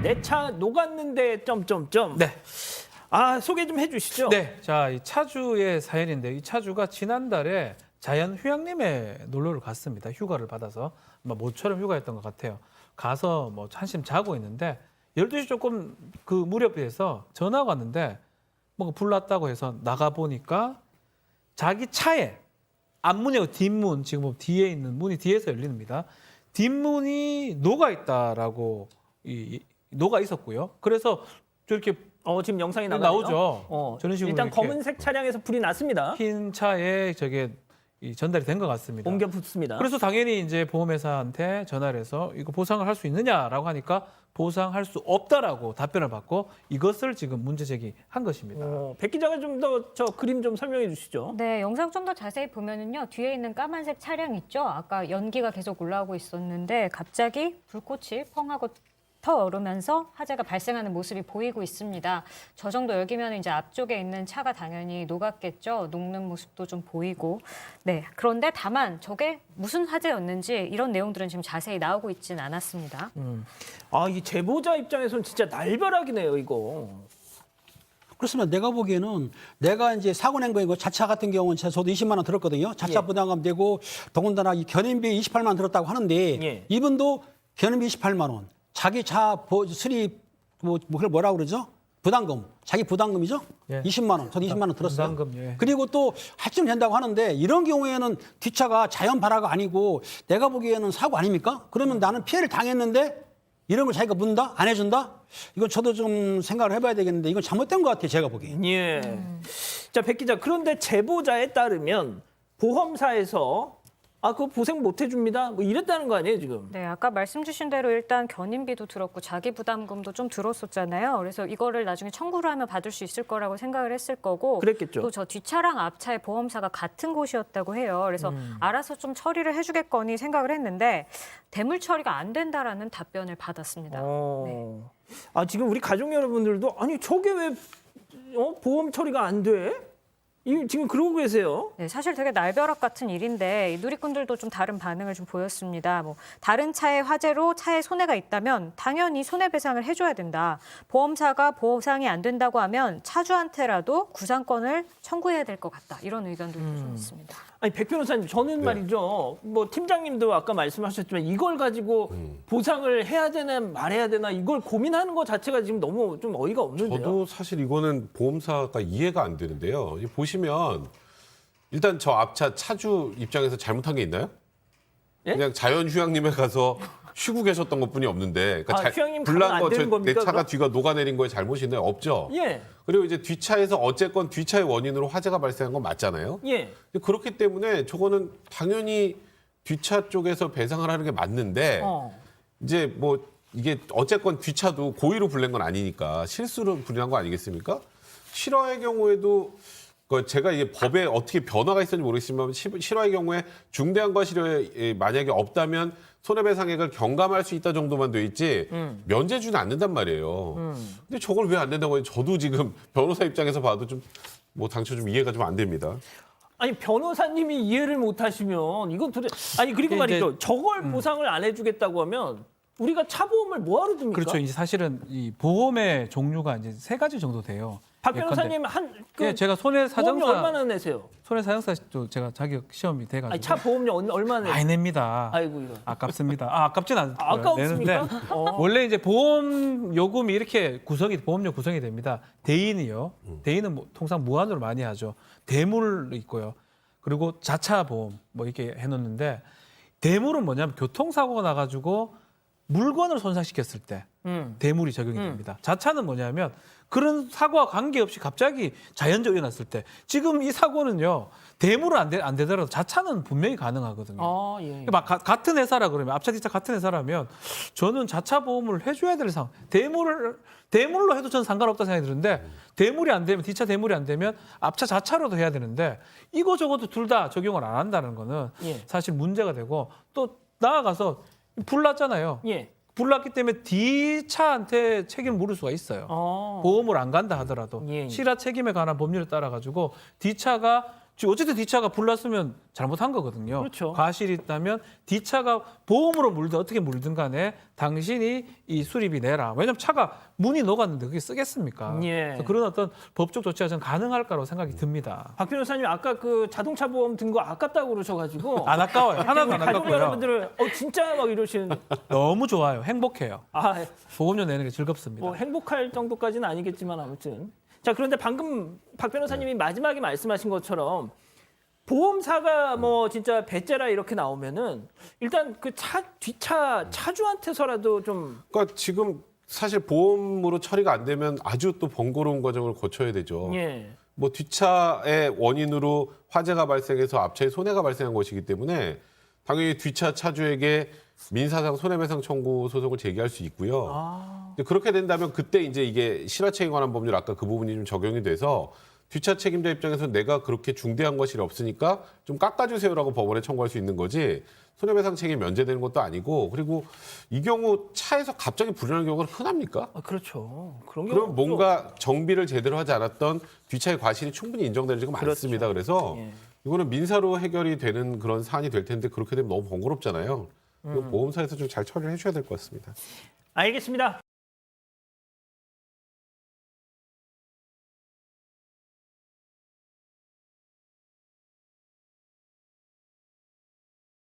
내 차 녹았는데 점점점. 네. 소개 좀 해주시죠. 네. 자, 이 차주의 사연인데 이 차주가 지난달에 자연 휴양림에 놀러를 갔습니다. 휴가를 받아서 아마 모처럼 휴가였던 것 같아요. 가서 뭐 한심 자고 있는데 12시 조금 그 무렵에서 전화가 왔는데 뭐가 불났다고 해서 나가 보니까 자기 차에 앞문이고 뒷문, 지금 보면 뒤에 있는 문이 뒤에서 열립니다. 뒷문이 녹아 있다라고 녹아 있었고요. 그래서 저렇게 지금 영상이 나가네요. 나오죠. 저런 식으로 일단 이렇게 검은색 차량에서 불이 났습니다. 흰 차에 저게 전달이 된 것 같습니다. 옮겨 붙습니다. 그래서 당연히 이제 보험회사한테 전화를 해서 이거 보상을 할 수 있느냐라고 하니까 보상할 수 없다라고 답변을 받고 이것을 지금 문제 제기한 것입니다. 백 기자가 좀 더 저 그림 좀 설명해 주시죠. 네, 영상 좀 더 자세히 보면은요. 뒤에 있는 까만색 차량 있죠? 아까 연기가 계속 올라오고 있었는데 갑자기 불꽃이 펑 하고 터오르면서 화재가 발생하는 모습이 보이고 있습니다. 저 정도 열기면 이제 앞쪽에 있는 차가 당연히 녹았겠죠. 녹는 모습도 좀 보이고. 네, 그런데 다만 저게 무슨 화재였는지 이런 내용들은 지금 자세히 나오고 있지는 않았습니다. 이 제보자 입장에서는 진짜 날벼락이네요, 이거. 그렇습니다. 내가 보기에는 내가 이제 사고 낸 거이고 자차 같은 경우는 저도 20만 원 들었거든요. 자차 부담금 되고 더군다나 이 견인비 28만 원 들었다고 하는데 예. 이분도 견인비 28만 원. 자기 차 수리 그걸 뭐라고 그러죠? 부담금. 자기 부담금이죠? 예. 20만 원. 저도 20만 원 들었어요. 부담금, 예. 그리고 또 할증 된다고 하는데 이런 경우에는 뒷차가 자연 발화가 아니고 내가 보기에는 사고 아닙니까? 그러면 나는 피해를 당했는데 이런 걸 자기가 묻는다? 안 해준다? 이건 저도 좀 생각을 해봐야 되겠는데 이건 잘못된 것 같아요. 제가 보기엔. 예. 자, 백 기자. 그런데 제보자에 따르면 보험사에서 그거 보상 못 해줍니다. 뭐 이랬다는 거 아니에요, 지금? 네, 아까 말씀 주신 대로 일단 견인비도 들었고 자기 부담금도 좀 들었었잖아요. 그래서 이거를 나중에 청구를 하면 받을 수 있을 거라고 생각을 했을 거고 그랬겠죠. 또 저 뒷차랑 앞차의 보험사가 같은 곳이었다고 해요. 그래서 알아서 좀 처리를 해주겠거니 생각을 했는데 대물 처리가 안 된다라는 답변을 받았습니다. 네. 지금 우리 가족 여러분들도 아니 저게 왜 보험 처리가 안 돼? 지금 그러고 계세요. 네, 사실 되게 날벼락 같은 일인데 누리꾼들도 좀 다른 반응을 좀 보였습니다. 다른 차의 화재로 차에 손해가 있다면 당연히 손해배상을 해줘야 된다. 보험사가 보상이 안 된다고 하면 차주한테라도 구상권을 청구해야 될 것 같다. 이런 의견도 좀 있습니다. 아니 백 변호사님, 저는 말이죠. 뭐 팀장님도 아까 말씀하셨지만 이걸 가지고 보상을 해야 되나 말해야 되나 이걸 고민하는 것 자체가 지금 너무 좀 어이가 없는데요. 저도 사실 이거는 보험사가 이해가 안 되는데요. 보시면 일단 저 앞차 차주 입장에서 잘못한 게 있나요? 예? 그냥 자연 휴양림에 가서 쉬고 계셨던 것뿐이 없는데 휴양림 불난 가면 안 거 되는 내 겁니까, 차가 그럼? 뒤가 녹아내린 거에 잘못이 있나요? 없죠. 예, 그리고 이제 뒷차에서 어쨌건 뒷차의 원인으로 화재가 발생한 건 맞잖아요. 예. 근데 그렇기 때문에 저거는 당연히 뒷차 쪽에서 배상을 하는 게 맞는데 이제 뭐 이게 어쨌건 뒷차도 고의로 불낸 건 아니니까 실수로 불난 거 아니겠습니까? 실화의 경우에도 제가 이게 법에 어떻게 변화가 있었는지 모르겠지만 실화의 경우에 중대한 과실이 만약에 없다면 손해배상액을 경감할 수 있다 정도만 돼 있지 면제주는 않는단 말이에요. 근데 저걸 왜 안 된다고 해요? 저도 지금 변호사 입장에서 봐도 좀 뭐 당초 좀 이해가 좀 안 됩니다. 아니 변호사님이 이해를 못하시면 이건 그리고 이게 말이죠. 저걸 보상을 안 해주겠다고 하면 우리가 차 보험을 뭐하러 듭니까? 그렇죠. 이제 사실은 이 보험의 종류가 이제 3가지 정도 돼요. 박 예컨대. 변호사님 제가 보험료 손해사정사 얼마나 내세요? 손해사정사도 제가 자격 시험이 돼가지고 아니 차 보험료 얼마나 내세요? 많이 냅니다. 아이고 이거. 아깝습니다. 아깝진 않아요. 아까웠습니까? 내는데 원래 이제 보험 요금이 이렇게 보험료 구성이 됩니다. 대인이요. 대인은 통상 무한으로 많이 하죠. 대물 있고요. 그리고 자차 보험 뭐 이렇게 해놓는데 대물은 뭐냐면 교통사고가 나가지고 물건을 손상시켰을 때 대물이 적용이 됩니다. 자차는 뭐냐면 그런 사고와 관계없이 갑자기 자연적으로 일어났을 때 지금 이 사고는요. 대물은 안 되더라도 자차는 분명히 가능하거든요. 예. 막 같은 회사라 그러면 앞차 뒷차 같은 회사라면 저는 자차 보험을 해줘야 될 상황. 대물로 해도 저는 상관없다 생각이 드는데 대물이 안 되면 뒷차 대물이 안 되면 앞차 자차로도 해야 되는데 이거 저것도 둘 다 적용을 안 한다는 거는 사실 문제가 되고 또 나아가서 불났잖아요. 예. 불났기 때문에 뒷차한테 책임을 물을 수가 있어요. 보험을 안 간다 하더라도 예. 실화 책임에 관한 법률에 따라 가지고 뒷차가 지금 어쨌든 뒷차가 불났으면 잘못한 거거든요. 그렇죠. 과실이 있다면 뒷차가 보험으로 물든 어떻게 물든 간에 당신이 이 수리비 내라. 왜냐하면 차가 문이 녹았는데 그게 쓰겠습니까? 예. 그래서 그런 어떤 법적 조치가 저는 가능할까라고 생각이 듭니다. 박 변호사님 아까 그 자동차 보험 든 거 아깝다고 그러셔가지고 안 아까워요. 하나도 안 가족 아깝고요. 여러분들은 진짜 막 이러시는 너무 좋아요. 행복해요. 아 보험료 내는 게 즐겁습니다. 뭐 행복할 정도까지는 아니겠지만 아무튼 자 그런데 방금 박 변호사님이 마지막에 말씀하신 것처럼 보험사가 뭐 진짜 배째라 이렇게 나오면은 일단 그 뒷차 차주한테서라도 좀 그러니까 지금 사실 보험으로 처리가 안 되면 아주 또 번거로운 과정을 거쳐야 되죠. 예. 뭐 뒷차의 원인으로 화재가 발생해서 앞차에 손해가 발생한 것이기 때문에 당연히 뒷차 차주에게 민사상 손해배상 청구 소송을 제기할 수 있고요. 이제 그렇게 된다면 그때 이제 이게 실화책임에 관한 법률 아까 그 부분이 좀 적용이 돼서 뒷차 책임자 입장에서 내가 그렇게 중대한 것이 없으니까 좀 깎아주세요라고 법원에 청구할 수 있는 거지 손해배상 책임이 면제되는 것도 아니고 그리고 이 경우 차에서 갑자기 불이 나는 경우가 흔합니까? 그렇죠. 그런 게 그럼 뭔가 정비를 제대로 하지 않았던 뒷차의 과실이 충분히 인정되는 지금 많습니다. 그래서 예. 이거는 민사로 해결이 되는 그런 사안이 될 텐데 그렇게 되면 너무 번거롭잖아요. 이거 보험사에서 좀 잘 처리를 해줘야 될 것 같습니다. 알겠습니다.